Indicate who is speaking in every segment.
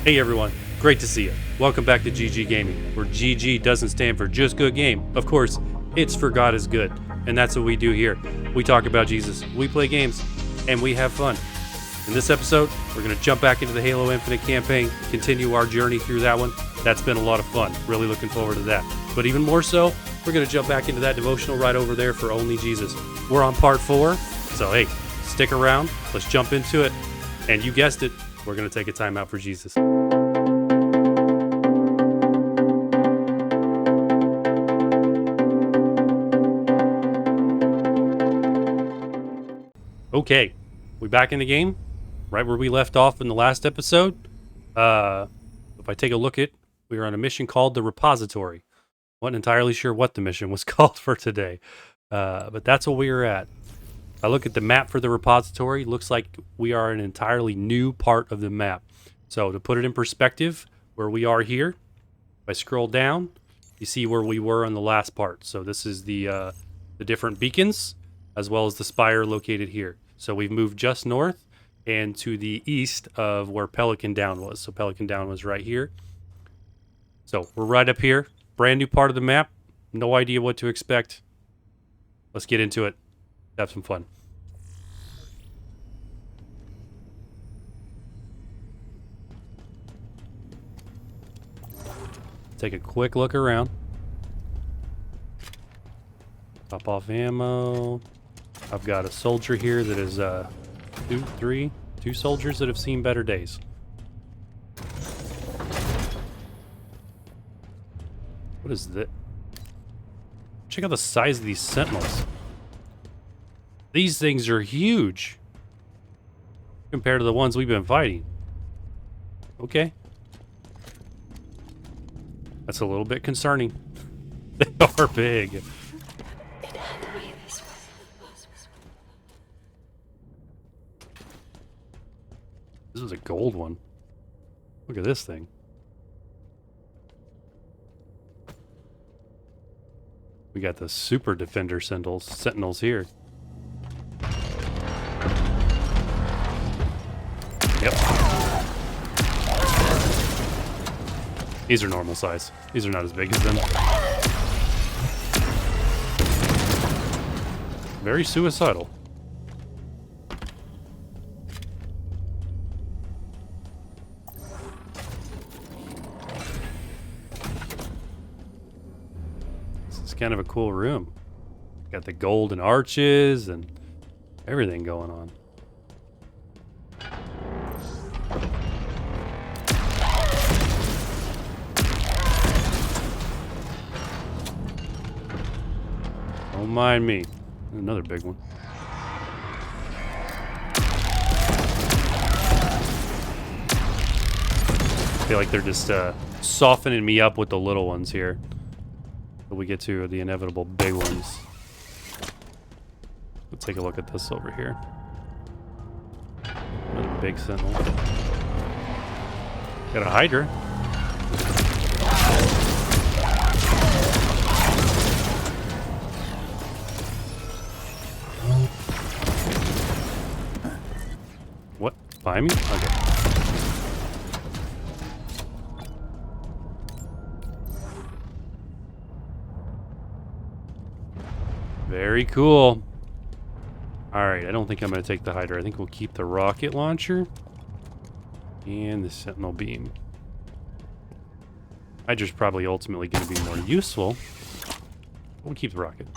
Speaker 1: Hey everyone, great to see you. Welcome back to gggaming, where GG doesn't stand for just good game. Of course, it's for God is good, and that's what we do here. We talk about Jesus, we play games, and we have fun. In this episode, we're going to jump back into the Halo Infinite campaign, continue our journey through that one. That's been a lot of fun. Really looking forward to that. But even more so, we're going to jump back into that devotional right over there for Only Jesus. We're on part 4, so hey, stick around. Let's jump into it. And you guessed it, we're going to take a time out for Jesus. Okay, we back in the game, right where we left off in the last episode. If I take a look at, we were on a mission called the Repository. Wasn't entirely sure what the mission was called for today, but that's what we were at. If I look at the map for the repository, looks like we are an entirely new part of the map. So to put it in perspective, where we are here, if I scroll down, you see where we were on the last part. So this is the different beacons, as well as the spire located here. So we've moved just north and to the east of where Pelican Down was. So Pelican Down was right here. So we're right up here. Brand new part of the map. No idea what to expect. Let's get into it. Have some fun. Take a quick look around. Top off ammo. I've got a soldier here that is two soldiers that have seen better days. What is that? Check out the size of these sentinels. These things are huge compared to the ones we've been fighting. Okay. That's a little bit concerning. They are big. This was a gold one. Look at this thing. We got the super defender sentinels here. Yep. These are normal size. These are not as big as them. Very suicidal. Kind of a cool room. Got the golden arches and everything going on. Don't mind me. Another big one. I feel like they're just softening me up with the little ones here. We get to the inevitable big ones. Let's take a look at this over here. Another big sentinel. Got a Hydra. What? Behind me? Okay. Very cool. Alright, I don't think I'm going to take the Hydra. I think we'll keep the rocket launcher and the Sentinel beam. Hydra's probably ultimately going to be more useful. We'll keep the rocket.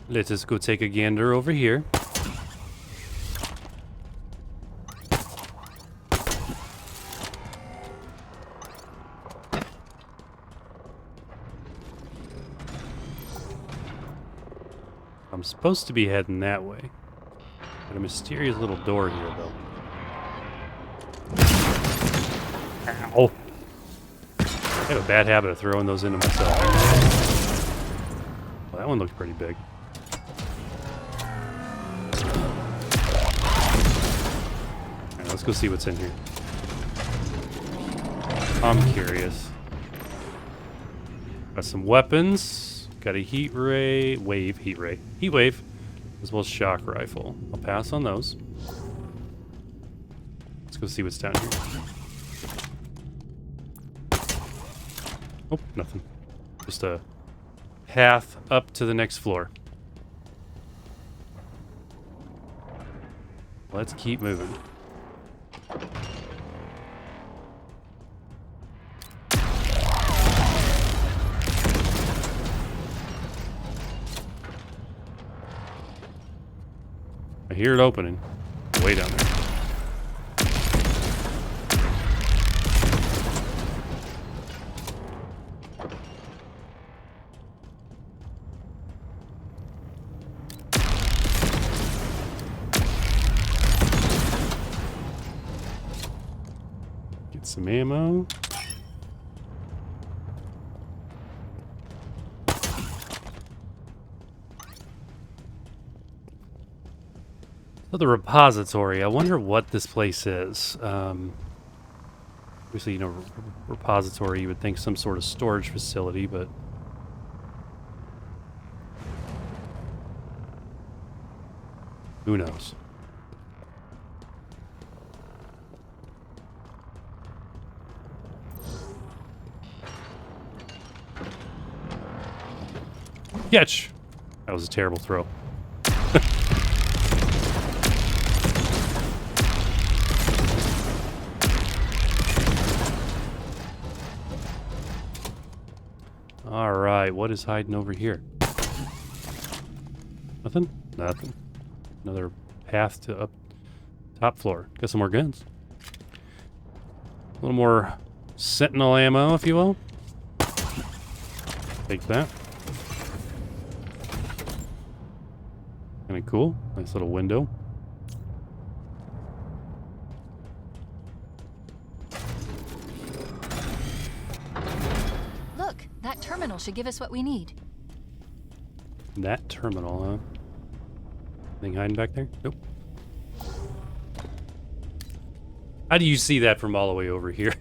Speaker 1: Let us go take a gander over here. I'm supposed to be heading that way. Got a mysterious little door here, though. Ow! I have a bad habit of throwing those into myself. Well, that one looks pretty big. Alright, let's go see what's in here. I'm curious. Got some weapons. Got a heat wave, as well as shock rifle. I'll pass on those. Let's go see what's down here. Oh, nothing. Just a path up to the next floor. Let's keep moving. I hear it opening. Way down there. Get some ammo. So the repository. I wonder what this place is. Obviously, you know, repository, you would think some sort of storage facility, but who knows? Catch! That was a terrible throw. Alright, what is hiding over here? Nothing? Nothing. Another path to up top floor. Got some more guns. A little more sentinel ammo, if you will. Take that. Kinda cool. Nice little window.
Speaker 2: Look, that terminal should give us what we need.
Speaker 1: That terminal, huh? Anything hiding back there? Nope. How do you see that from all the way over here?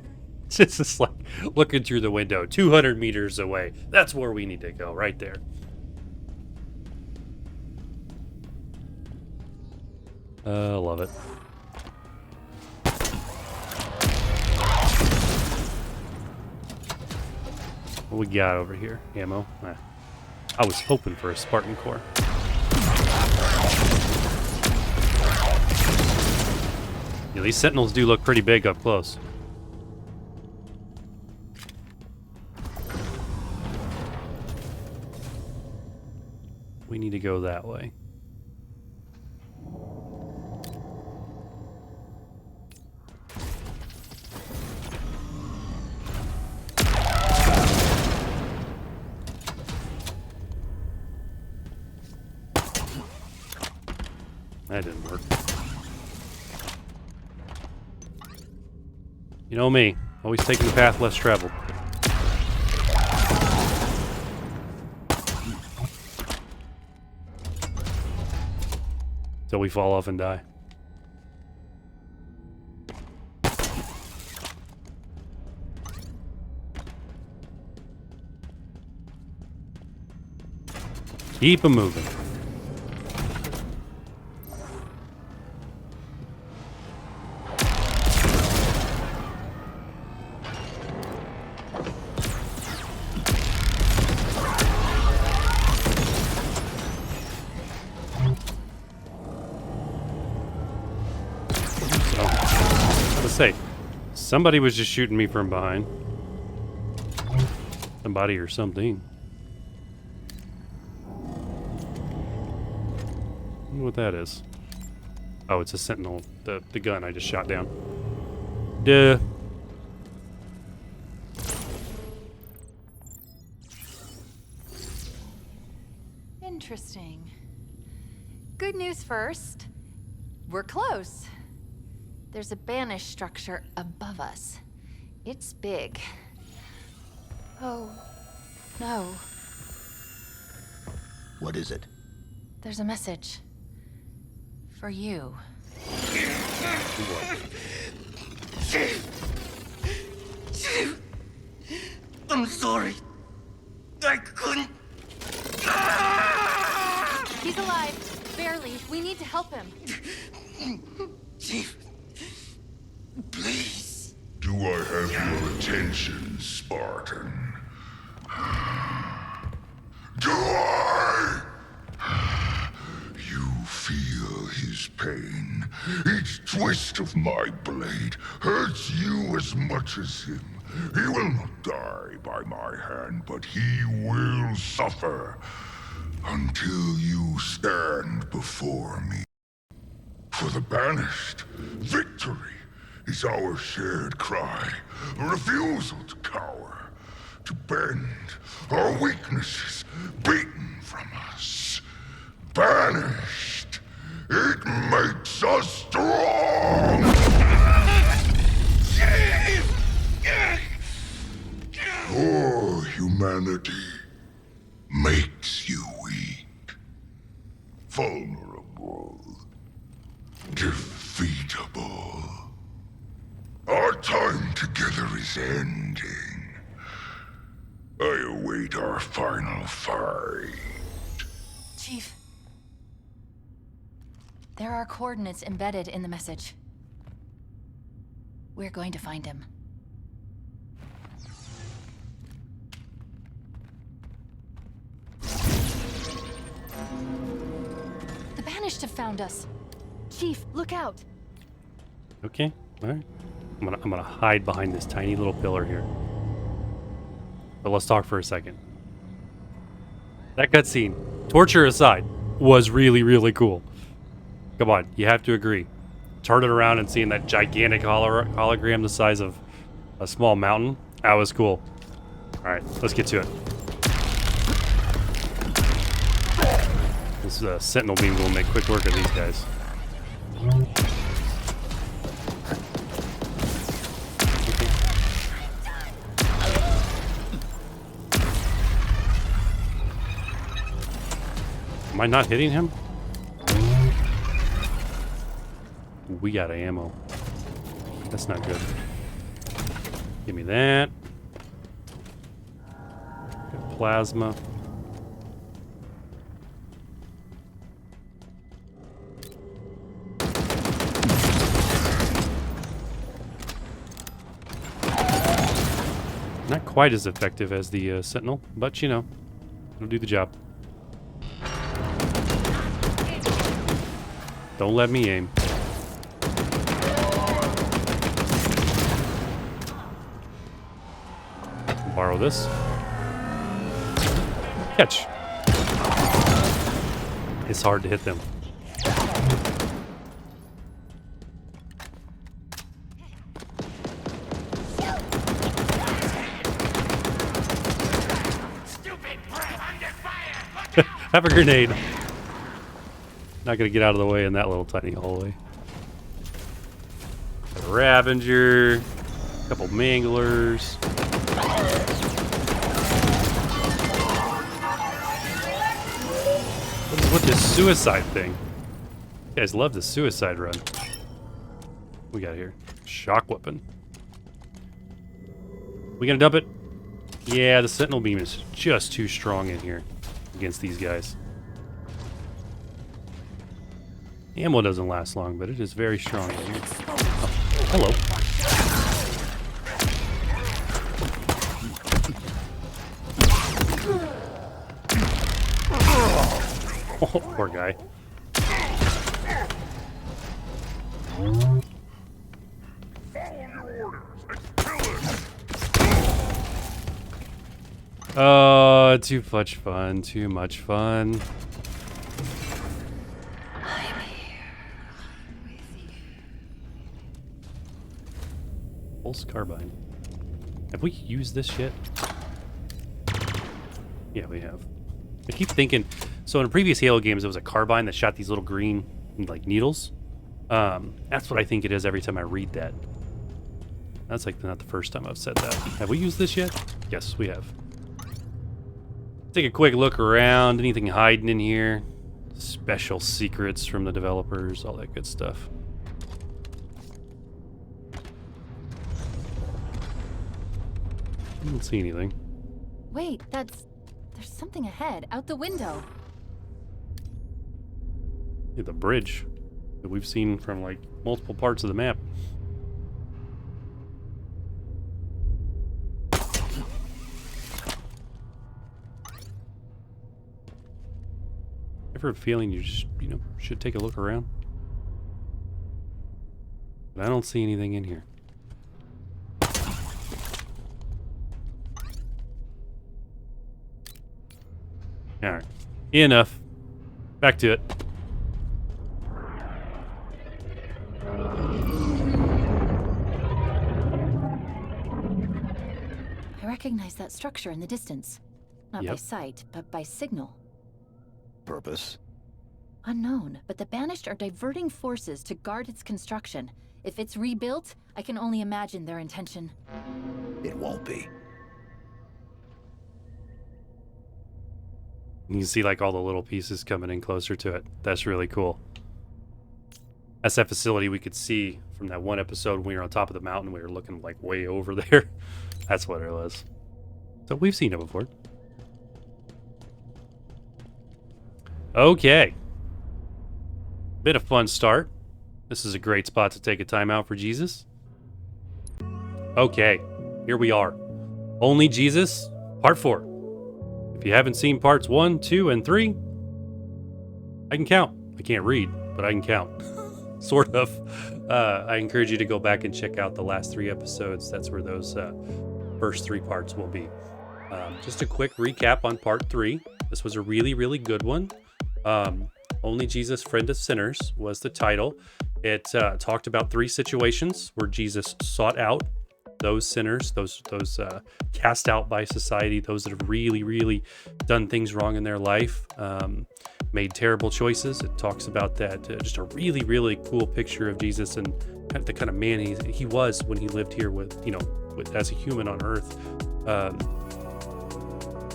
Speaker 1: It's just like looking through the window, 200 meters away. That's where we need to go, right there. Love it. What we got over here? Ammo? I was hoping for a Spartan core. Yeah, these sentinels do look pretty big up close. We need to go that way. That didn't work. You know me, always taking the path less traveled. Till we fall off and die. Keep 'em moving. Say, somebody was just shooting me from behind. Somebody or something. I wonder what that is. Oh, it's a sentinel. The gun I just shot down. Duh.
Speaker 2: Interesting. Good news first. We're close. There's a banish structure above us. It's big. Oh, no.
Speaker 3: What is it?
Speaker 2: There's a message. For you.
Speaker 3: I'm sorry. I couldn't.
Speaker 2: He's alive. Barely. We need to help him.
Speaker 3: Chief, please.
Speaker 4: Do I have your attention, Spartan? Do I? You feel his pain. Each twist of my blade hurts you as much as him. He will not die by my hand, but he will suffer until you stand before me. For the banished, victory is our shared cry. A refusal to cower, to bend our weaknesses beaten from us. Banished, it makes us strong! Or humanity makes you weak, vulnerable, defeatable. Our time together is ending. I await our final fight.
Speaker 2: Chief. There are coordinates embedded in the message. We're going to find him. The Banished have found us. Chief, look out.
Speaker 1: Okay, all right. I'm gonna hide behind this tiny little pillar here. But let's talk for a second. That cutscene, torture aside, was really, really cool. Come on, you have to agree. Turning around and seeing that gigantic hologram the size of a small mountain, that was cool. All right, let's get to it. This sentinel beam will make quick work of these guys. Am I not hitting him? We got ammo. That's not good. Give me that. Got plasma. Not quite as effective as the Sentinel, but you know, it'll do the job. Don't let me aim. Borrow this. Catch. It's hard to hit them. Have a grenade. Not gonna get out of the way in that little tiny hallway. Got a Ravager, a couple Manglers. What is with this suicide thing? You guys love the suicide run. What we got here? Shock weapon. We gonna dump it? Yeah, the Sentinel beam is just too strong in here against these guys. Ammo doesn't last long, but it is very strong. Oh, hello. Oh, poor guy. Oh, too much fun, too much fun. Pulse carbine. Have we used this yet? Yeah, we have. I keep thinking, so in previous Halo games, there was a carbine that shot these little green, like, needles. That's what I think it is every time I read that. That's like not the first time I've said that. Have we used this yet? Yes, we have. Take a quick look around. Anything hiding in here? Special secrets from the developers, all that good stuff. I don't see anything.
Speaker 2: Wait, there's something ahead, out the window.
Speaker 1: Yeah, the bridge that we've seen from like multiple parts of the map. Ever have a feeling you just, should take a look around? But I don't see anything in here. Alright. Enough. Back to it.
Speaker 2: I recognize that structure in the distance. Not by
Speaker 1: Yep.
Speaker 2: sight, but by signal.
Speaker 3: Purpose?
Speaker 2: Unknown, but the Banished are diverting forces to guard its construction. If it's rebuilt, I can only imagine their intention.
Speaker 3: It won't be.
Speaker 1: You can see like all the little pieces coming in closer to it. That's really cool. That's that facility we could see from that one episode when we were on top of the mountain. We were looking like way over there. That's what it was. So we've seen it before. Okay. Bit of fun start. This is a great spot to take a timeout for Jesus. Okay, here we are. Only Jesus, part 4. If you haven't seen parts 1, 2, and 3, I can count. I can't read, but I can count. Sort of. I encourage you to go back and check out the last 3 episodes. That's where those first 3 parts will be. Just a quick recap on part 3. This was a really, really good one. Only Jesus, Friend of Sinners was the title. It talked about 3 situations where Jesus sought out those sinners, those cast out by society, those that have really, really done things wrong in their life, made terrible choices. It talks about that, just a really, really cool picture of Jesus and the kind of man he was when he lived here with as a human on earth.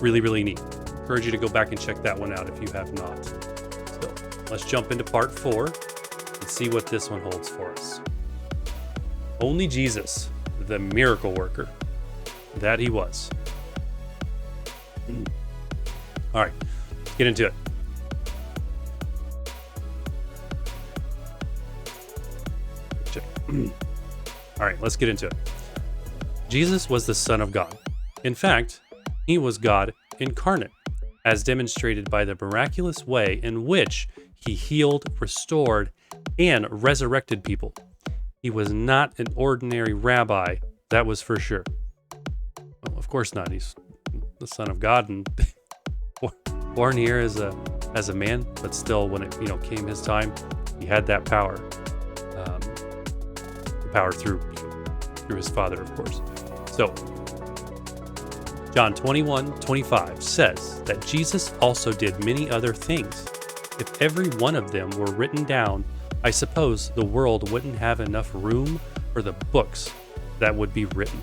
Speaker 1: Really, really neat. Encourage you to go back and check that one out if you have not. So let's jump into part 4 and see what this one holds for us. Only Jesus, the miracle worker that he was. All right, let's get into it. All right, let's get into it. Jesus was the Son of God. In fact, he was God incarnate, as demonstrated by the miraculous way in which he healed, restored, and resurrected people. He was not an ordinary rabbi, that was for sure. Well, of course not. He's the Son of God and born here as a man, but still, when it came his time, he had that power. The power through his Father, of course. So, John 21:25 says that Jesus also did many other things. If every one of them were written down, I suppose the world wouldn't have enough room for the books that would be written.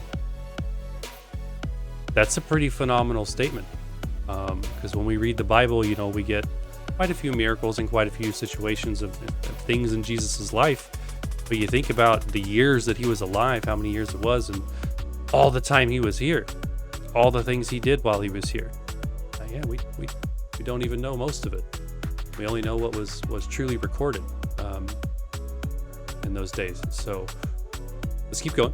Speaker 1: That's a pretty phenomenal statement. Because when we read the Bible, we get quite a few miracles and quite a few situations of things in Jesus' life. But you think about the years that he was alive, how many years it was, and all the time he was here, all the things he did while he was here. We don't even know most of it. We only know what was truly recorded in those days. So let's keep going.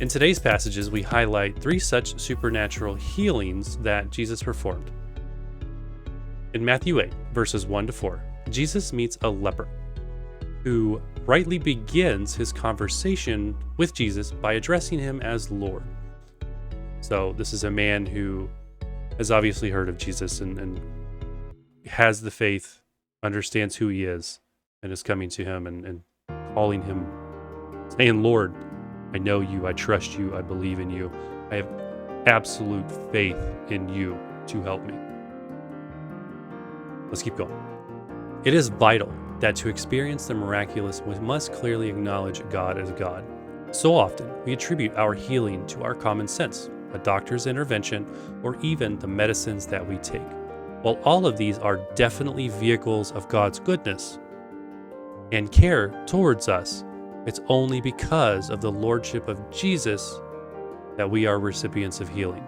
Speaker 1: In today's passages, we highlight 3 such supernatural healings that Jesus performed. In Matthew 8, verses 1-4, Jesus meets a leper who rightly begins his conversation with Jesus by addressing him as Lord. So this is a man who has obviously heard of Jesus and has the faith, understands who he is, and is coming to him and calling him, saying, Lord, I know you, I trust you, I believe in you. I have absolute faith in you to help me. Let's keep going. It is vital that to experience the miraculous, we must clearly acknowledge God as God. So often, we attribute our healing to our common sense, a doctor's intervention, or even the medicines that we take. While all of these are definitely vehicles of God's goodness and care towards us, it's only because of the lordship of Jesus that we are recipients of healing.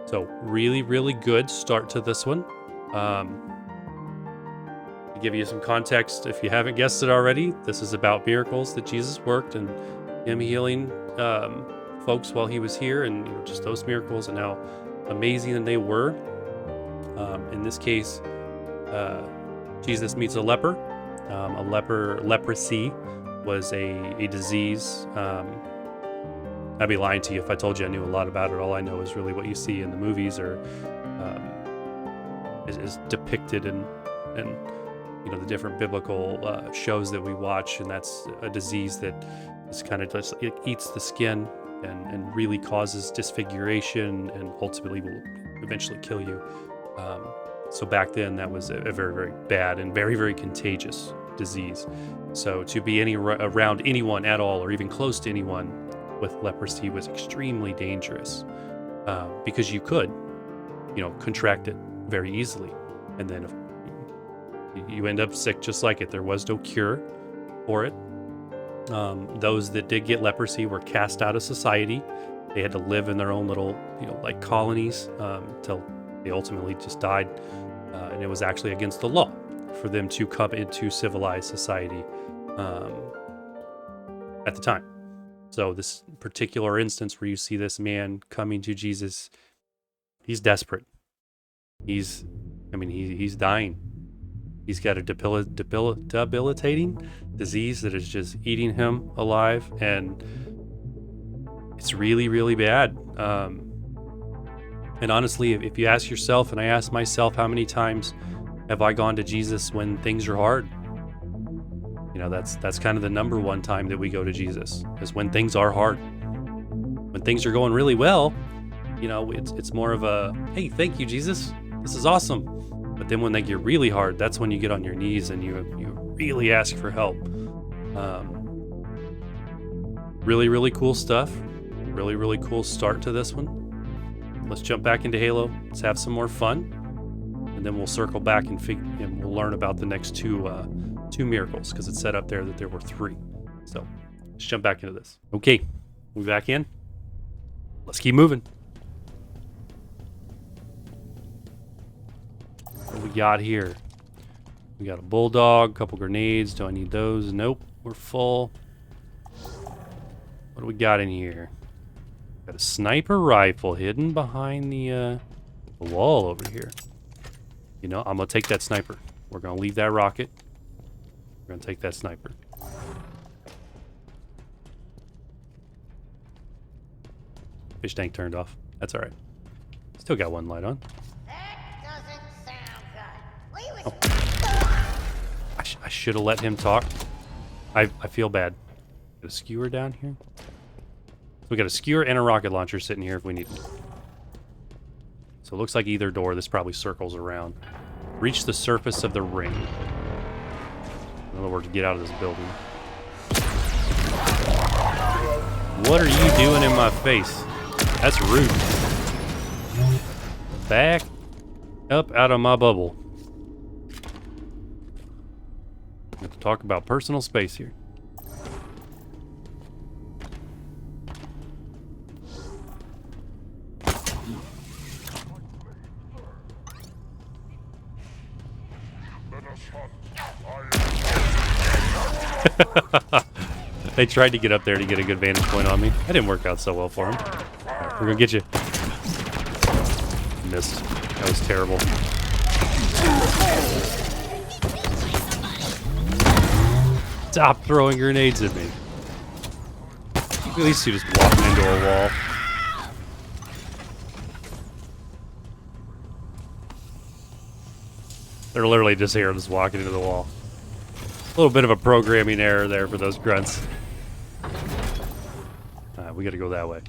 Speaker 1: So really, really good start to this one. To give you some context, if you haven't guessed it already, this is about miracles that Jesus worked and him healing folks while he was here, and just those miracles and how amazing they were. In this case, Jesus meets a leper. Leprosy was a disease. I'd be lying to you if I told you I knew a lot about it. All I know is really what you see in the movies or is depicted in the different biblical shows that we watch, and that's a disease that is kind of just, it eats the skin and really causes disfiguration and ultimately will eventually kill you. So back then that was a very, very bad and very, very contagious disease. So to be around anyone at all or even close to anyone with leprosy was extremely dangerous because you could, contract it very easily. And then you end up sick just like it. There was no cure for it. Those that did get leprosy were cast out of society. They had to live in their own little, like colonies till they ultimately just died. And it was actually against the law for them to come into civilized society at the time. So this particular instance where you see this man coming to Jesus, he's desperate. He's dying. He's got a debilitating disease that is just eating him alive, and it's really, really bad. And honestly, if you ask yourself, and I ask myself, how many times have I gone to Jesus when things are hard? That's kind of the number one time that we go to Jesus, is when things are hard. When things are going really well, it's more of a, hey, thank you, Jesus. This is awesome. But then when they get really hard, that's when you get on your knees and you really ask for help. Really, really cool stuff. Really, really cool start to this one. Let's jump back into Halo. Let's have some more fun. And then we'll circle back and we'll learn about the next two miracles, because it's set up there that there were 3. So let's jump back into this. Okay, we back in. Let's keep moving. What we got here? We got a bulldog, a couple grenades. Do I need those? Nope, we're full. What do we got in here? Got a sniper rifle hidden behind the wall over here. I'm gonna take that sniper. We're gonna leave that rocket. We're gonna take that sniper. Fish tank turned off. That's all right. Still got one light on.
Speaker 5: That doesn't sound good.
Speaker 1: I should have let him talk. I feel bad. Got a skewer down here. We got a skewer and a rocket launcher sitting here if we need it. So it looks like either door. This probably circles around. Reach the surface of the ring. In other words, get out of this building. What are you doing in my face? That's rude. Back up out of my bubble. We have to talk about personal space here. They tried to get up there to get a good vantage point on me. That didn't work out so well for them. Right, we're gonna get you. Missed. That was terrible. Stop throwing grenades at me. At least you just walking into a wall. They're literally just here, just walking into the wall. A little bit of a programming error there for those grunts. We gotta go that way.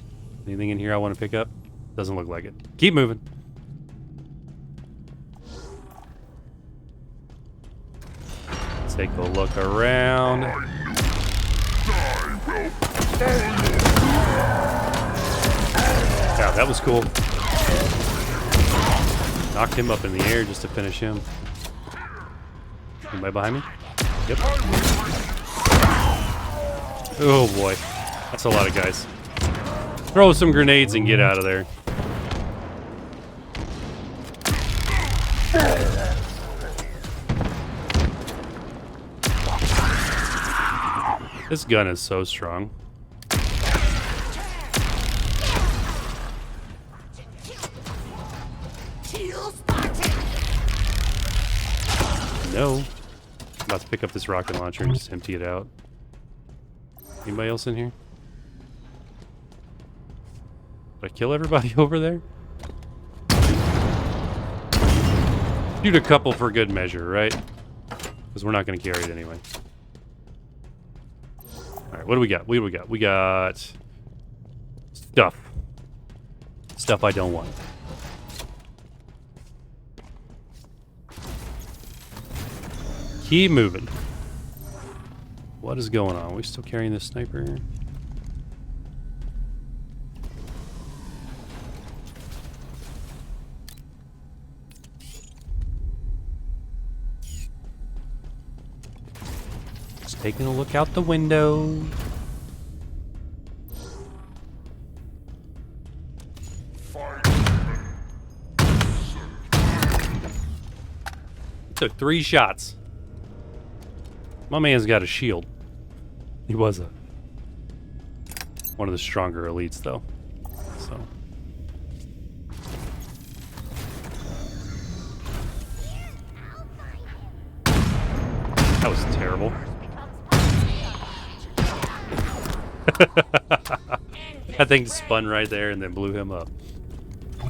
Speaker 1: Anything in here I want to pick up? Doesn't look like it. Keep moving. Let's take a look around. Yeah, that was cool. Knocked him up in the air just to finish him. Anybody behind me? Yep. Oh boy. That's a lot of guys. Throw some grenades and get out of there. This gun is so strong. No. I'm about to pick up this rocket launcher and just empty it out. Anybody else in here? Did I kill everybody over there? Shoot a couple for good measure, right? Because we're not going to carry it anyway. Alright, what do we got? What do we got? We got... stuff. Stuff I don't want. Keep moving. What is going on? Are we still carrying this sniper? Just taking a look out the window. Took 3 shots. My man's got a shield. He was one of the stronger elites, though. So that was terrible. That thing spun right there and then blew him up.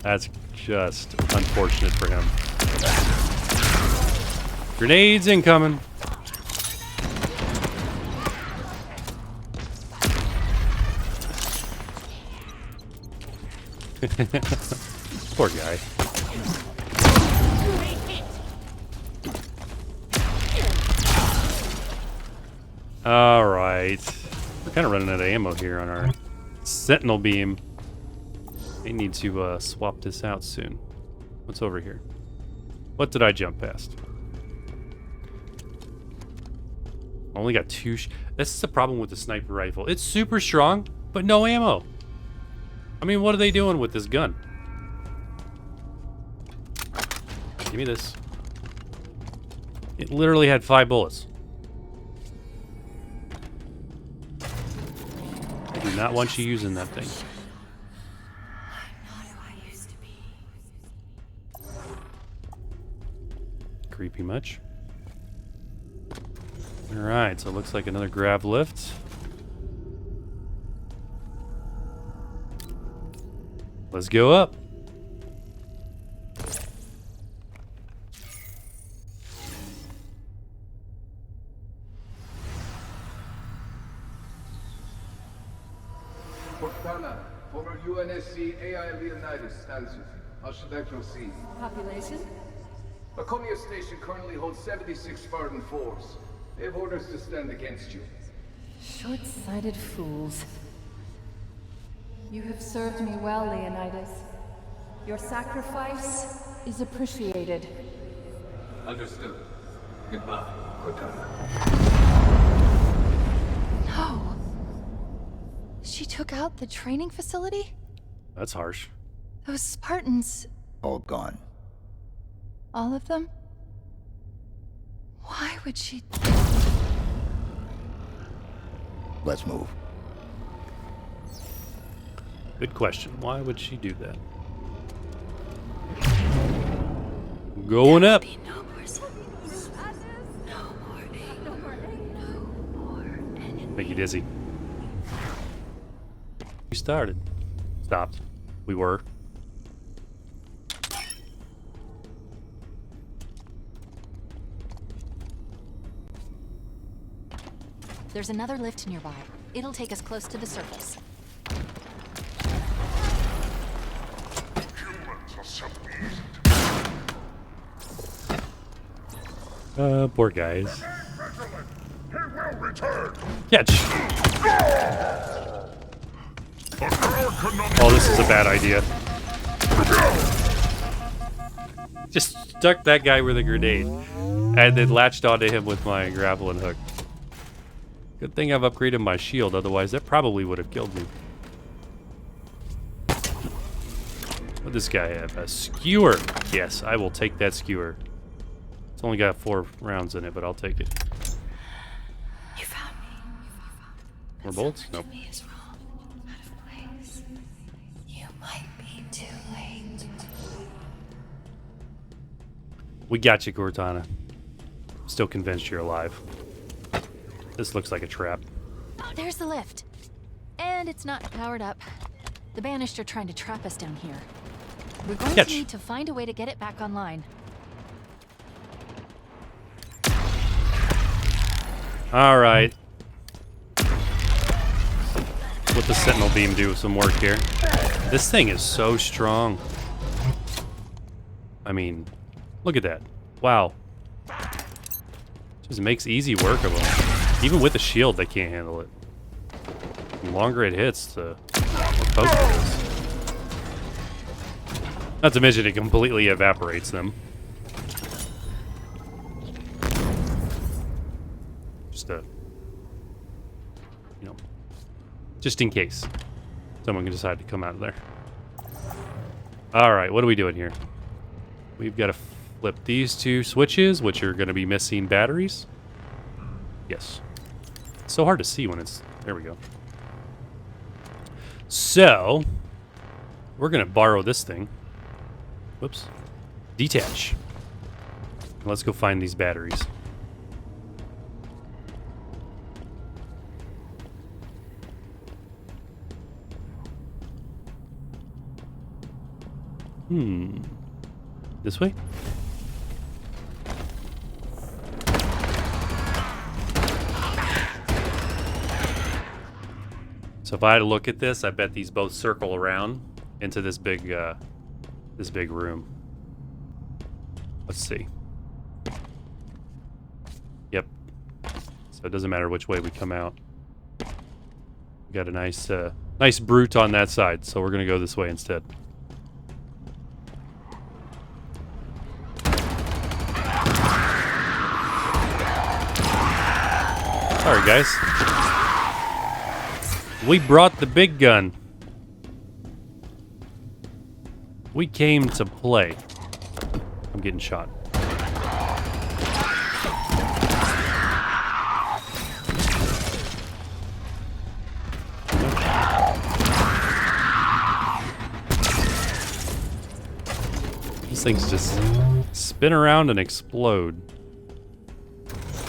Speaker 1: That's just unfortunate for him. Grenades incoming. Poor guy. Alright. We're kind of running out of ammo here on our sentinel beam. We need to swap this out soon. What's over here? What did I jump past? Only got 2 This is the problem with the sniper rifle. It's super strong, but no ammo. I mean, what are they doing with this gun? Give me this. It literally had 5 bullets. I do not want you using that thing. Creepy much? Alright, so it looks like another grav lift. Let's go up.
Speaker 6: Cortana, former UNSC AI Leonidas stands with you. How should I proceed?
Speaker 7: Population?
Speaker 6: Laconia Station currently holds 76 Spartan 4s. They have orders to stand against you.
Speaker 7: Short-sighted fools. You have served me well, Leonidas. Your sacrifice is appreciated.
Speaker 6: Understood. Goodbye, Cortana.
Speaker 2: No. She took out the training facility?
Speaker 1: That's harsh.
Speaker 2: Those Spartans,
Speaker 3: All gone.
Speaker 2: all of them? Why would she...
Speaker 3: Let's move.
Speaker 1: Good question. Why would she do that? Going up.
Speaker 2: No more sadness. No more ache. No more ache. No more enemy.
Speaker 1: Make you dizzy. We started. Stopped. We were.
Speaker 2: There's another lift nearby. It'll take us close to the surface.
Speaker 1: Poor guys.
Speaker 4: He will return.
Speaker 1: Catch. Oh, this is a bad idea. Just stuck that guy with a grenade and then latched onto him with my grappling hook. Good thing I've upgraded my shield, otherwise that probably would have killed me. What does this guy have? A skewer. Yes, I will take that skewer. It's only got 4 rounds in it, but I'll take it.
Speaker 7: You found me.
Speaker 1: More bullets? Nope.
Speaker 7: Is wrong. Out of place. You might be too late.
Speaker 1: We got you, Cortana. Still convinced you're alive. This looks like a trap.
Speaker 2: Oh, there's the lift. And it's not powered up. The Banished are trying to trap us down here. We're going
Speaker 1: Catch.
Speaker 2: to need to find a way to get it back online.
Speaker 1: All right. Let the Sentinel Beam do some work here. This thing is so strong. I mean, look at that. Wow. Just makes easy work of them. Even with a shield, they can't handle it. The longer it hits, the more potent it is. Not to mention it completely evaporates them. Just just in case someone can decide to come out of there. All right, what are we doing here? We've got to flip these 2 switches, which are going to be missing batteries. Yes. It's so hard to see when it's... There we go. So, we're going to borrow this thing. Whoops. Detach. Let's go find these batteries. This way? So if I had to look at this, I bet these both circle around into this big room. Let's see. Yep. So it doesn't matter which way we come out. We got a nice brute on that side, so we're gonna go this way instead. Sorry, guys. We brought the big gun. We came to play. I'm getting shot. These things just spin around and explode.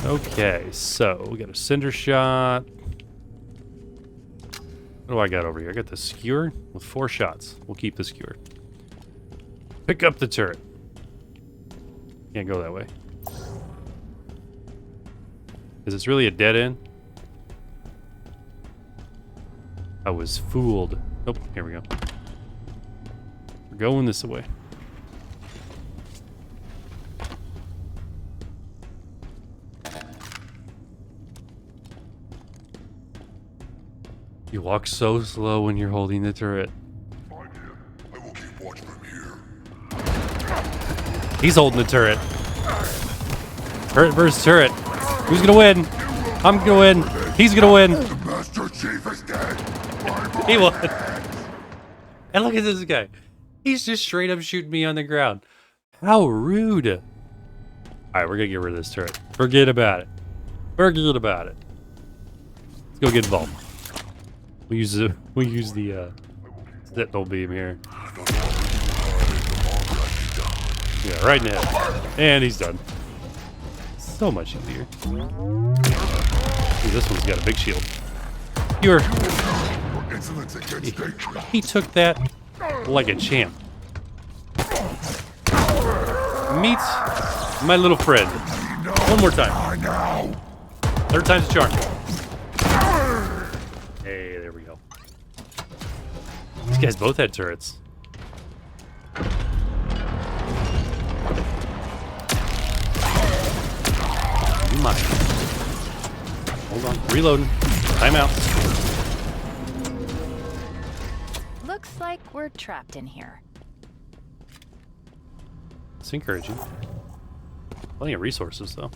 Speaker 1: Okay, so we got a cinder shot. What do I got over here? I got the skewer with 4 shots. We'll keep the skewer. Pick up the turret. Can't go that way. Is this really a dead end? I was fooled. Oh, here we go. We're going this way. You walk so slow when you're holding the turret.
Speaker 4: Find him. I will keep watch from here.
Speaker 1: He's holding the turret. Turret versus turret. Who's gonna win? I'm gonna win. He's gonna win.
Speaker 4: The Master Chief is dead.
Speaker 1: He won. And look at this guy. He's just straight up shooting me on the ground. How rude. All right, we're gonna get rid of this turret. Forget about it. Forget about it. Let's go get involved. We use the Sentinel beam here. Yeah, right in the head. And he's done. So much easier. Ooh, this one's got a big shield. He took that like a champ. Meet my little friend. One more time. 3rd time's a charm. Hey, there we go. These guys both had turrets. You mind. Hold on. Reloading. Timeout.
Speaker 2: Looks like we're trapped in here.
Speaker 1: It's encouraging. Plenty of resources, though.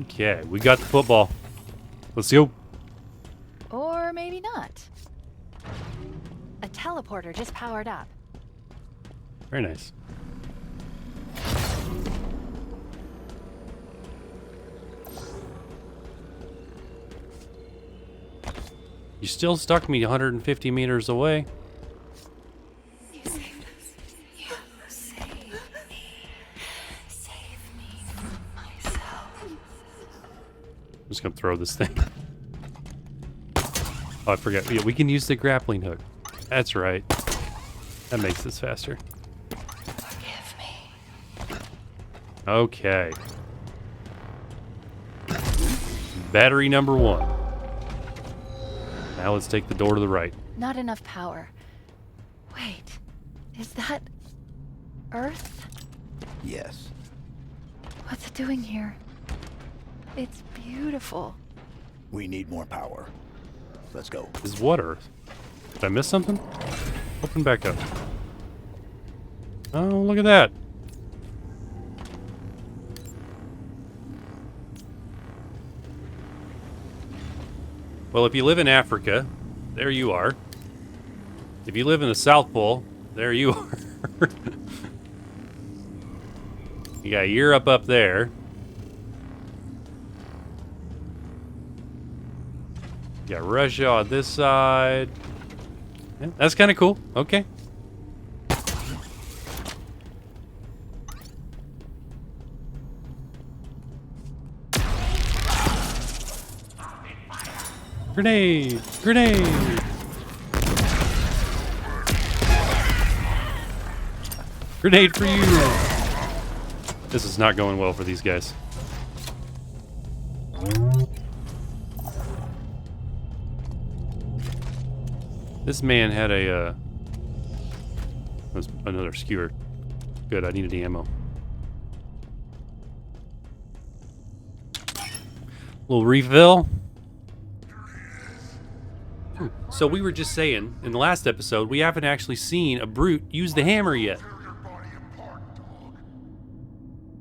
Speaker 1: Okay, we got the football. Let's go.
Speaker 2: Or maybe not. A teleporter just powered up.
Speaker 1: Very nice. You still stuck me 150 meters away.
Speaker 7: You saved us. You saved me. Save me from myself.
Speaker 1: I'm just gonna throw this thing. Oh, I forgot. Yeah, we can use the grappling hook. That's right. That makes this faster.
Speaker 7: Forgive me.
Speaker 1: Okay. Battery number 1. Now let's take the door to the right.
Speaker 2: Not enough power. Wait, is that Earth?
Speaker 3: Yes.
Speaker 2: What's it doing here? It's beautiful.
Speaker 3: We need more power. Let's go.
Speaker 1: This is what Earth? Did I miss something? Open back up. Oh, look at that. Well, if you live in Africa, there you are. If you live in the South Pole, there you are. You got Europe up there. You got Russia on this side. Yeah, that's kind of cool. Okay. Grenade! Grenade! Grenade for you! This is not going well for these guys. This man had a, was another skewer. Good, I needed the ammo. Little refill. So we were just saying, in the last episode, we haven't actually seen a brute use the hammer yet.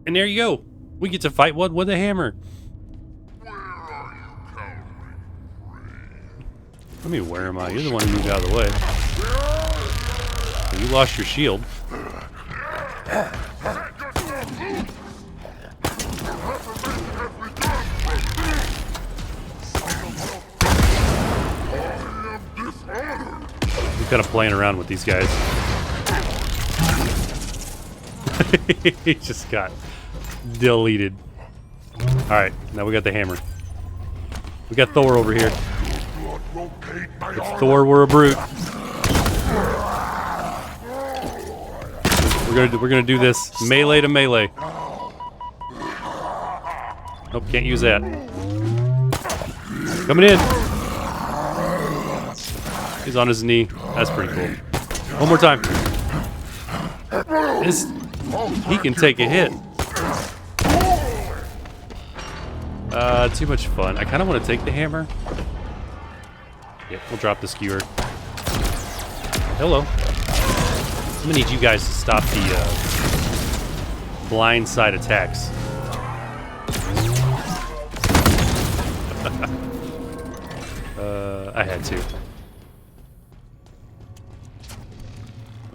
Speaker 1: And there you go. We get to fight one with a hammer. I mean, where am I? You're the one who moved out of the way. You lost your shield. I'm kind of playing around with these guys. He just got deleted. Alright, now we got the hammer. We got Thor over here. If Thor were a brute. We're gonna do this melee to melee. Nope, can't use that. Coming in. He's on his knee. That's pretty cool. One more time. He can take a hit. Too much fun. I kind of want to take the hammer. Yeah, we'll drop the skewer. Hello. I'm gonna need you guys to stop the blind side attacks. I had to.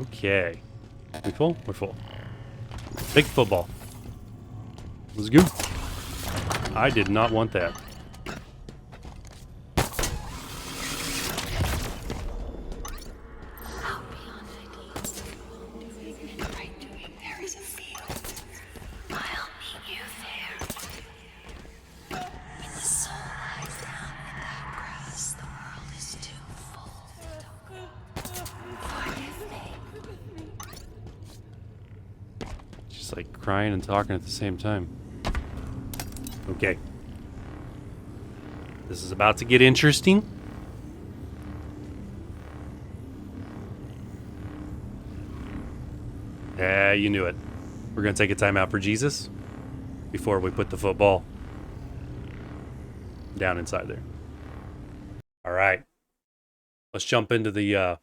Speaker 1: Okay. We full? We're full. Big football. Let's go. I did not want that.
Speaker 7: Out beyond ideas, and right doing there is a field. I'll meet you there. When the soul lies down in that grass, the world is too full. Forgive me.
Speaker 1: Just like crying and talking at the same time. Okay. This is about to get interesting. Yeah, you knew it. We're going to take a timeout for Jesus before we put the football down inside there. All right. Let's jump into the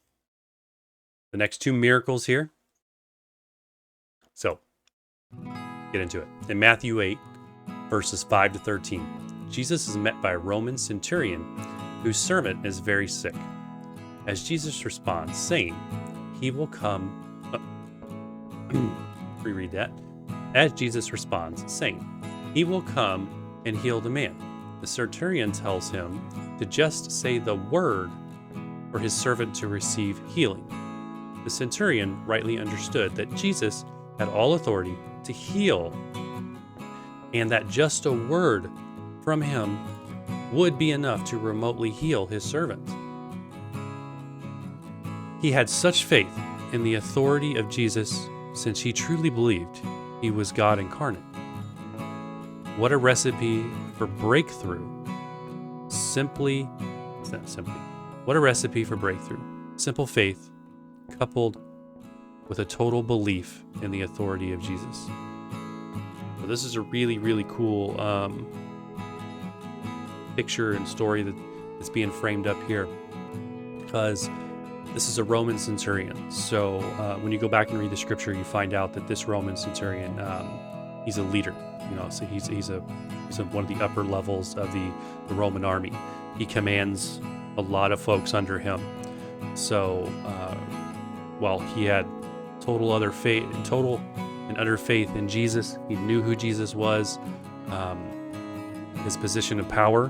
Speaker 1: next two miracles here. So, get into it. In Matthew 8, Verses 5 to 13. Jesus is met by a Roman centurion whose servant is very sick. As Jesus responds, saying, he will come. Reread that. As Jesus responds, saying, he will come and heal the man. The centurion tells him to just say the word for his servant to receive healing. The centurion rightly understood that Jesus had all authority to heal, and that just a word from him would be enough to remotely heal his servant. He had such faith in the authority of Jesus since he truly believed he was God incarnate. What a recipe for breakthrough. What a recipe for breakthrough. Simple faith coupled with a total belief in the authority of Jesus. So this is a really, really cool picture and story that's being framed up here, because this is a Roman centurion. So when you go back and read the scripture, you find out that this Roman centurion, he's a leader. So he's one of the upper levels of the Roman army. He commands a lot of folks under him. So while he had total and utter faith in Jesus, he knew who Jesus was. His position of power,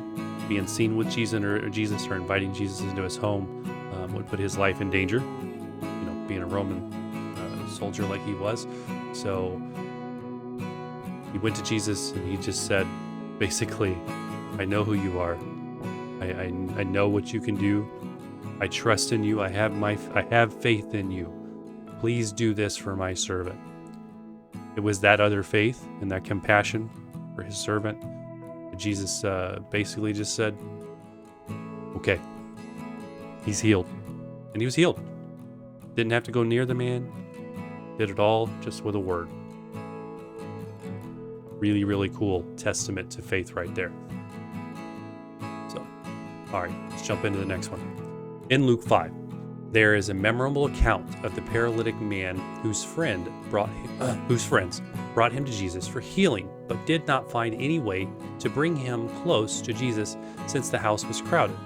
Speaker 1: being seen with Jesus or inviting Jesus into his home, would put his life in danger. Being a Roman soldier like he was. So he went to Jesus and he just said, basically, I know who you are. I know what you can do. I trust in you. I have faith in you. Please do this for my servant. It was that other faith and that compassion for his servant. Jesus basically just said, okay, he's healed. And he was healed. Didn't have to go near the man. Did it all just with a word. Really, really cool testament to faith right there. So, all right, let's jump into the next one. In Luke 5, there is a memorable account of the paralytic man whose friends brought him to Jesus for healing, but did not find any way to bring him close to Jesus since the house was crowded.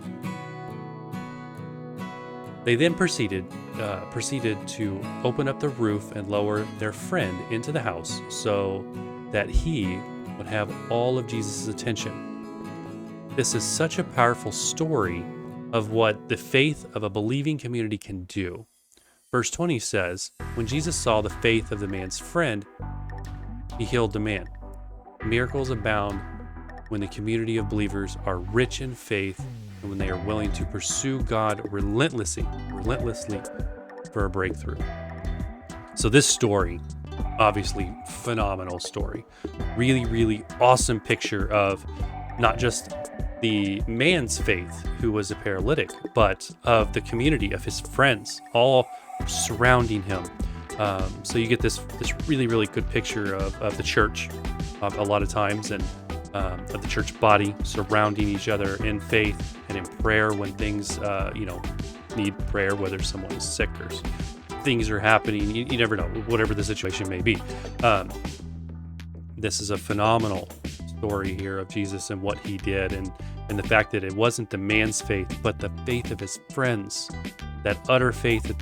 Speaker 1: They then proceeded to open up the roof and lower their friend into the house so that he would have all of Jesus' attention. This is such a powerful story of what the faith of a believing community can do. Verse 20 says, when Jesus saw the faith of the man's friend, he healed the man. Miracles abound when the community of believers are rich in faith and when they are willing to pursue God relentlessly for a breakthrough. So this story, obviously phenomenal story. Really, really awesome picture of not just the man's faith who was a paralytic, but of the community of his friends all surrounding him. So you get this really, really good picture of the church a lot of times, and of the church body surrounding each other in faith and in prayer when things need prayer, whether someone is sick or things are happening. You never know, whatever the situation may be. This is a phenomenal story here of Jesus and what he did, and the fact that it wasn't the man's faith, but the faith of his friends, that utter faith that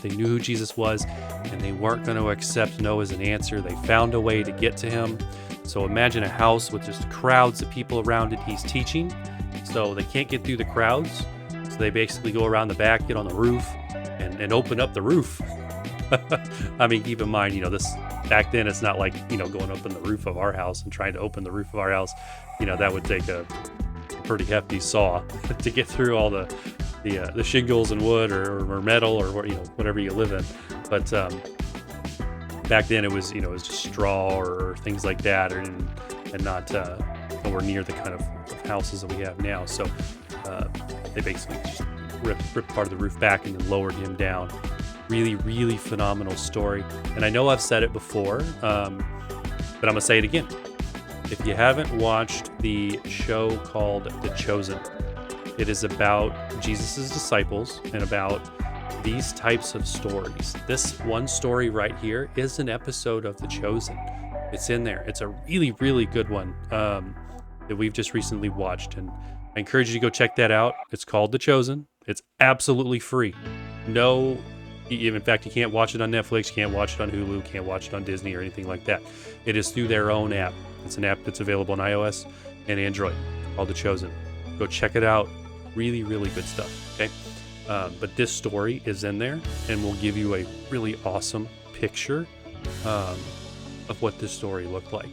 Speaker 1: they knew who Jesus was, and they weren't going to accept no as an answer. They found a way to get to him. So imagine a house with just crowds of people around it. He's teaching, so they can't get through the crowds. So they basically go around the back, get on the roof, and open up the roof. I mean, keep in mind, this back then, it's not like, going up in the roof of our house and trying to open the roof of our house. That would take a pretty hefty saw to get through all the shingles and wood or metal or whatever you live in. But back then it was it was just straw or things like that, and not nowhere near the kind of houses that we have now. So they basically just ripped part of the roof back and then lowered him down. Really, really phenomenal story. And I know I've said it before, but I'm gonna say it again. If you haven't watched the show called The Chosen, it is about Jesus' disciples and about these types of stories. This one story right here is an episode of The Chosen. It's in there. It's a really, really good one that we've just recently watched, and I encourage you to go check that out. It's called The Chosen. It's absolutely free. No, in fact, you can't watch it on Netflix, you can't watch it on Hulu, can't watch it on Disney or anything like that. It is through their own app. It's an app that's available on iOS and Android called The Chosen. Go check it out. Really, really good stuff. Okay, but this story is in there, and will give you a really awesome picture of what this story looked like.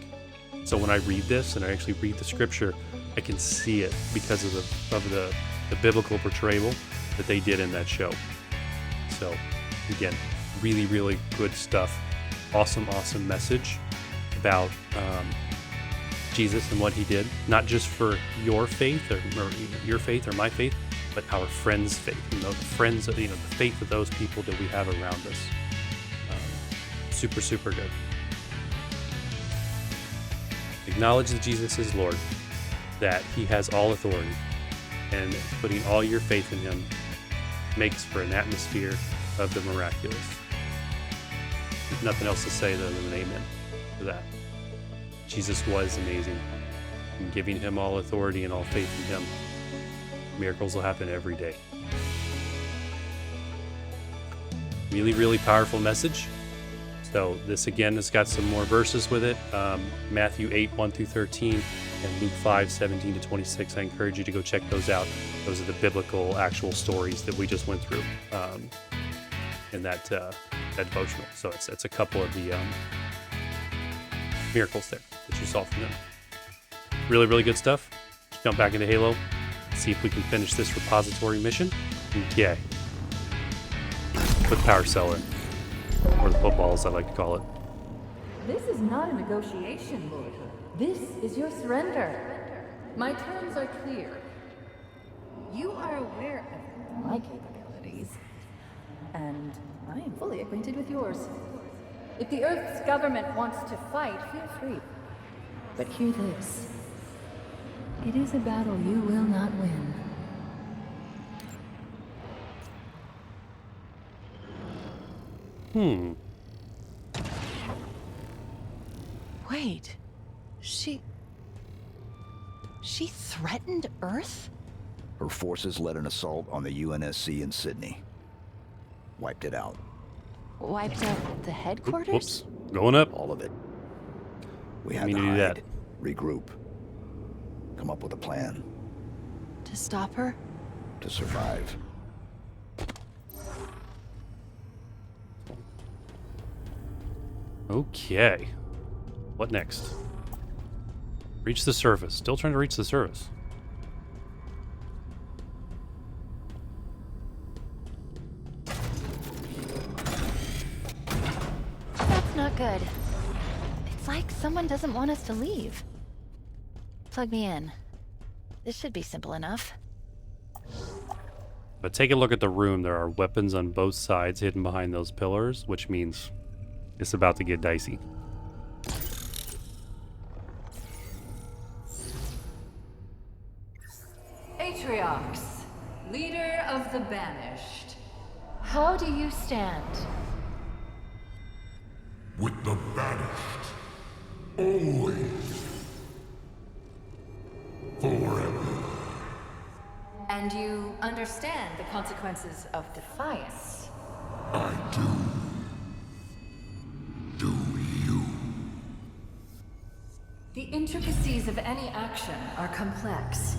Speaker 1: So when I read this and I actually read the scripture, I can see it because of the biblical portrayal that they did in that show. So again, really, really good stuff. Awesome message about Jesus and what he did, not just for your faith or your faith or my faith, but our friends' faith. The friends, the faith of those people that we have around us. Super, super good. Acknowledge that Jesus is Lord, that he has all authority, and putting all your faith in him makes for an atmosphere of the miraculous. There's nothing else to say other than amen to that. Jesus was amazing, and giving him all authority and all faith in him, miracles will happen every day. Really, really powerful message. So this again has got some more verses with it. Matthew 8, 1 through 13, and Luke 5, 17 to 26. I encourage you to go check those out. Those are the biblical actual stories that we just went through in that devotional. So it's a couple of the miracles there that you saw from them. Really, really good stuff. Let's jump back into Halo. See if we can finish this repository mission. Okay. Put the power cell in. Or the football, as I like to call it.
Speaker 8: This is not a negotiation, Lord. This is your surrender. My terms are clear. You are aware of my capabilities, and I am fully acquainted with yours. If the Earth's government wants to fight, feel free. But hear this. It is a battle you will not win.
Speaker 2: Wait. She threatened Earth?
Speaker 3: Her forces led an assault on the UNSC in Sydney. Wiped it out.
Speaker 2: Wiped out the headquarters?
Speaker 1: Whoops. Going up.
Speaker 3: All of it. We had
Speaker 1: mean
Speaker 3: to
Speaker 1: to do
Speaker 3: hide,
Speaker 1: that.
Speaker 3: regroup, come up with a plan
Speaker 2: To stop her?
Speaker 3: to survive.
Speaker 1: Okay. What next? Reach the surface. Still trying to reach the surface.
Speaker 2: That's not good. It's like someone doesn't want us to leave. Plug me in. This should be simple enough.
Speaker 1: But take a look at the room. There are weapons on both sides hidden behind those pillars, which means it's about to get dicey.
Speaker 8: Atriox, leader of the Banished. How do you stand?
Speaker 4: With the banished. Always. Forever.
Speaker 8: And you understand the consequences of defiance?
Speaker 4: I do. Do you?
Speaker 8: The intricacies of any action are complex.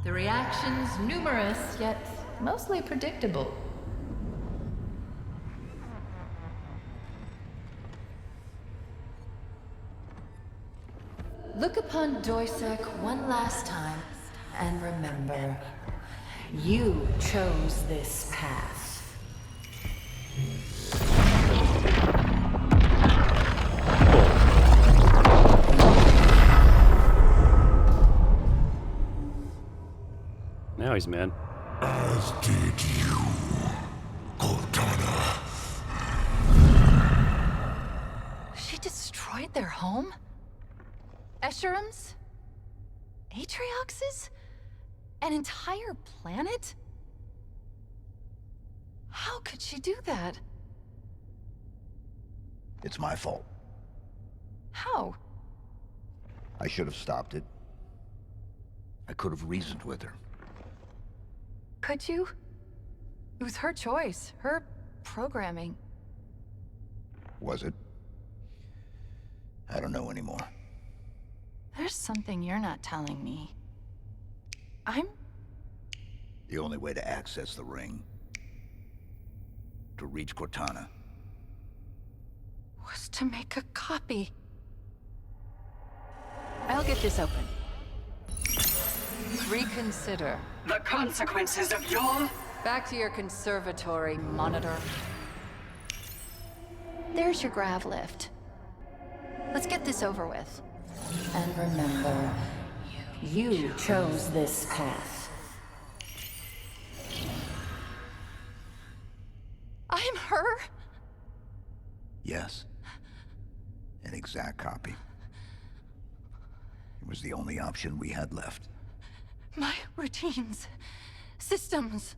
Speaker 8: The reactions numerous, yet mostly predictable. Look upon Doisek one last time, and remember, you chose this path.
Speaker 1: Now he's mad.
Speaker 4: As did you, Cortana.
Speaker 2: She destroyed their home? Escherum's? Atriox's? An entire planet? How could she do that?
Speaker 3: It's my fault.
Speaker 2: How?
Speaker 3: I should have stopped it. I could have reasoned with her.
Speaker 8: Could you? It was her choice, her programming.
Speaker 3: Was it? I don't know anymore.
Speaker 2: There's something you're not telling me.
Speaker 3: The only way to access the ring, to reach Cortana,
Speaker 8: Was to make a copy. I'll get this open. Reconsider.
Speaker 9: The consequences of your...
Speaker 8: Back to your conservatory, monitor.
Speaker 2: There's your grav lift. Let's get this over with. And remember, you chose this path.
Speaker 8: I'm her?
Speaker 3: yes. An exact copy. It was the only option we had left.
Speaker 8: My routines, systems.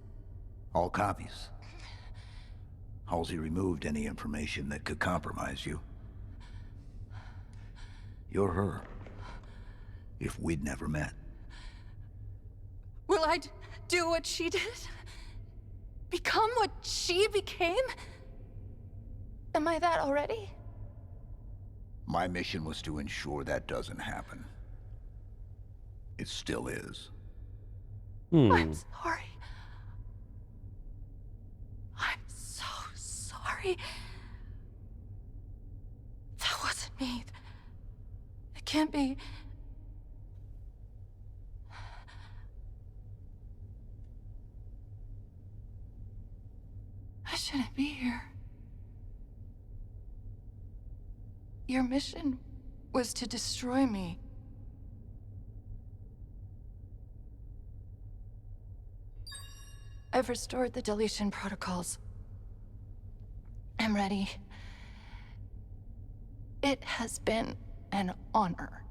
Speaker 3: All copies. Halsey removed any information that could compromise you. You're her. If we'd never met.
Speaker 8: Will I do what she did? Become what she became? Am I that already?
Speaker 3: My mission was to ensure that doesn't happen. It still is.
Speaker 8: I'm sorry. I'm so sorry. That wasn't me. It can't be. I shouldn't be here. Your mission was to destroy me. I've restored the deletion protocols. I'm ready. It has been an honor.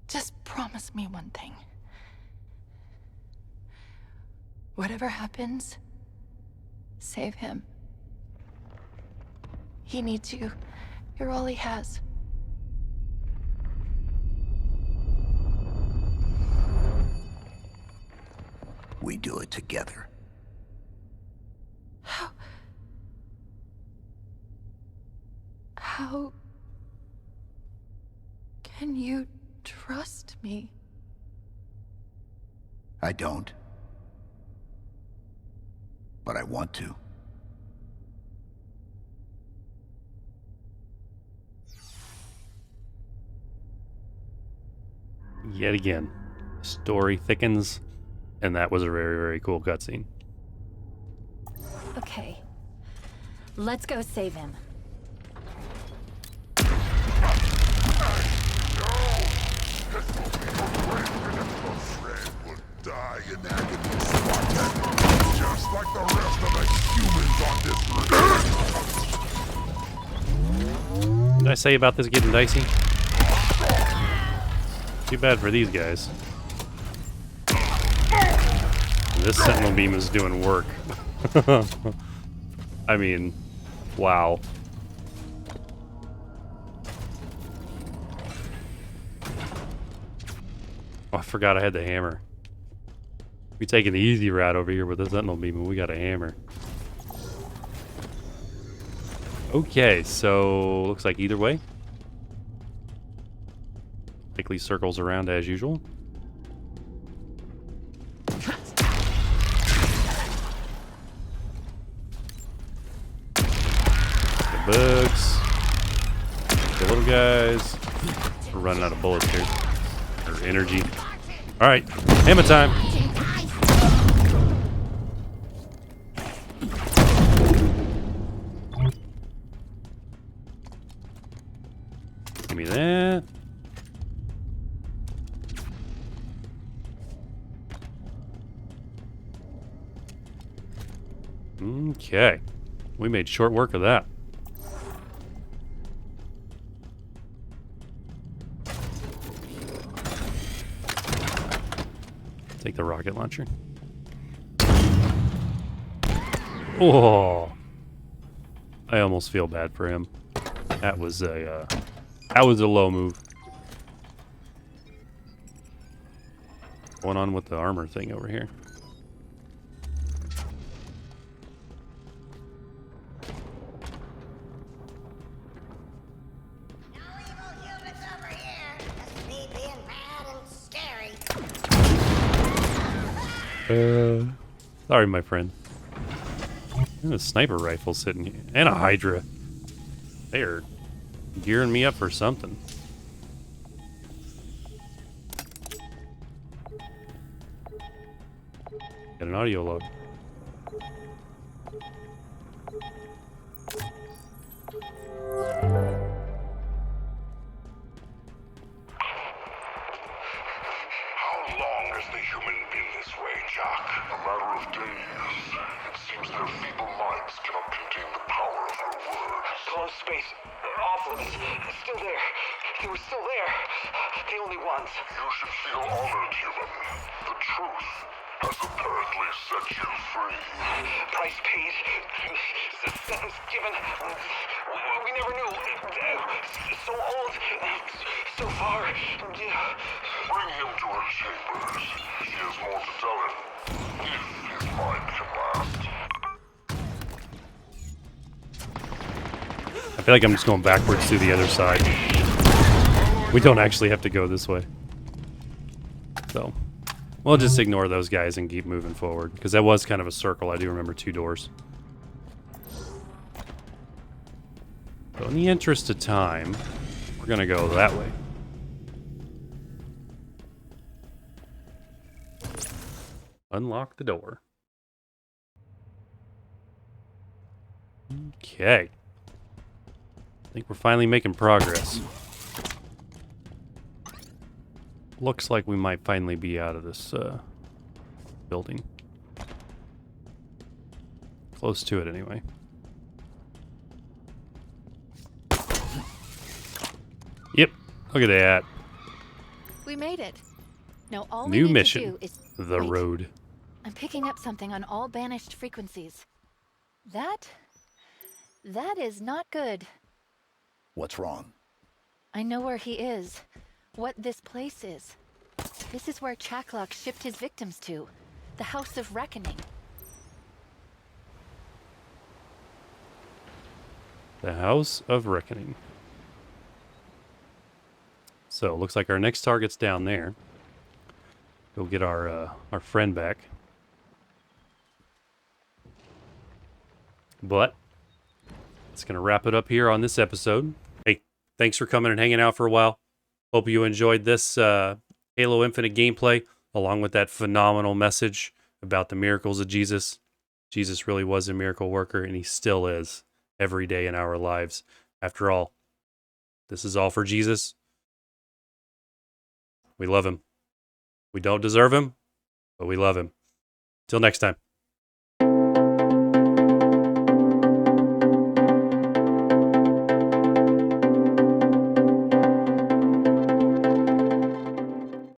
Speaker 8: Just promise me one thing. Whatever happens, save him. He needs you. You're all he has.
Speaker 3: We do it together.
Speaker 8: How can you trust me?
Speaker 3: I don't. But I want to.
Speaker 1: Yet again, story thickens, and that was a very, very cool cutscene.
Speaker 2: Okay. Let's go save him.
Speaker 4: Will die in agony, Spartan, just like the rest of the humans on this earth.
Speaker 1: What did I say about this getting dicey? Too bad for these guys. This sentinel beam is doing work. I mean, wow. Oh, I forgot I had the hammer. We taking the easy route over here with the sentinel beam, and we got a hammer. Okay, so looks like either way. Likely circles around as usual. The bugs. The little guys. We're running out of bullets here. Or energy. Alright, hammer time. Give me that. Okay. We made short work of that. Take the rocket launcher. Oh. I almost feel bad for him. That was a low move. What's going on with the armor thing over here?
Speaker 5: No evil humans over here. Just me being mad and scary.
Speaker 1: Sorry, my friend. And a sniper rifle sitting here. And a Hydra. They're gearing me up for something. Get an audio load.
Speaker 4: How long has the human been this way, Jack? A matter of days. It seems their feeble minds cannot contain the power of her words.
Speaker 9: Close space. Off limits. Still there. They were still there. The only ones.
Speaker 4: You should feel honored, human. The truth has apparently set you free.
Speaker 9: Price paid. Sentence given. We never knew. So old. So far.
Speaker 4: Bring him to her chambers. She has more to tell him. If his mind can last.
Speaker 1: I feel like I'm just going backwards to the other side. We don't actually have to go this way. So, we'll just ignore those guys and keep moving forward. Because that was kind of a circle. I do remember 2 doors. So in the interest of time, we're going to go that way. Unlock the door. Okay. I think we're finally making progress. Looks like we might finally be out of this building. Close to it, anyway. Yep, look at that.
Speaker 2: We made it. Now all we
Speaker 1: New
Speaker 2: need
Speaker 1: mission.
Speaker 2: to do is
Speaker 1: The
Speaker 2: wait.
Speaker 1: road.
Speaker 2: I'm picking up something on all banished frequencies. That is not good.
Speaker 3: What's wrong?
Speaker 2: I know where he is. What this place is. This is where Chaklock shipped his victims to. The House of Reckoning.
Speaker 1: The House of Reckoning. So, looks like our next target's down there. Go get our friend back. But it's going to wrap it up here on this episode. Hey, thanks for coming and hanging out for a while. Hope you enjoyed this Halo Infinite gameplay, along with that phenomenal message about the miracles of Jesus. Jesus really was a miracle worker, and he still is every day in our lives. After all, this is all for Jesus. We love him. We don't deserve him, but we love him. Till next time.